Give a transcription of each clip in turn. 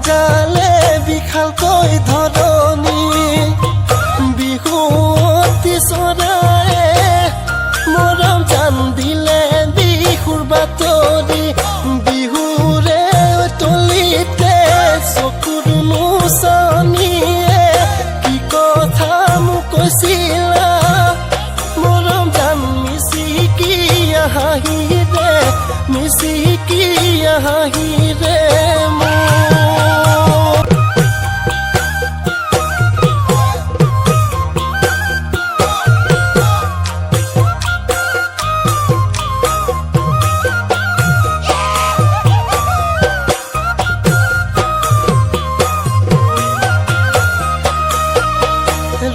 লগালে বিশালকৈ ধৰণী বিহুৱতী চৰায়ে মৰম জান দিলে বিহুৰ বাতৰি বিহুৰে তলিতে চকুৰ মুচনিয়ে কি কথা মোক কৈছিলা মৰম জান মিচিকি হাঁহিৰে মিচিকি হাঁহিৰে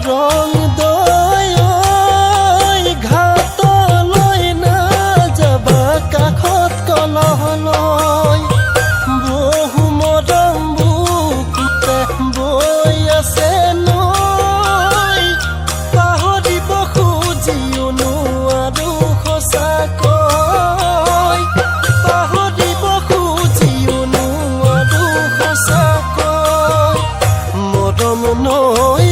ৰং দৈ ঘাটলৈ নাযাবা কাষত কলহলৈ বহু মৰম বুকুতে বৈ আছে নৈ পাহৰিব খুজিও নোৱাৰো সঁচাকৈ পাহৰিব খুজিও নোৱাৰো সঁচাকৈ মৰম নৈ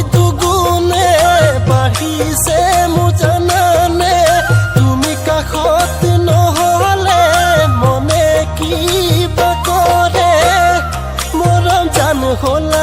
বাঢ়িছে মোৰ জানানে তুমি কাষত নহ'লে মনে কিবা কৰে মৰম জান হ'লা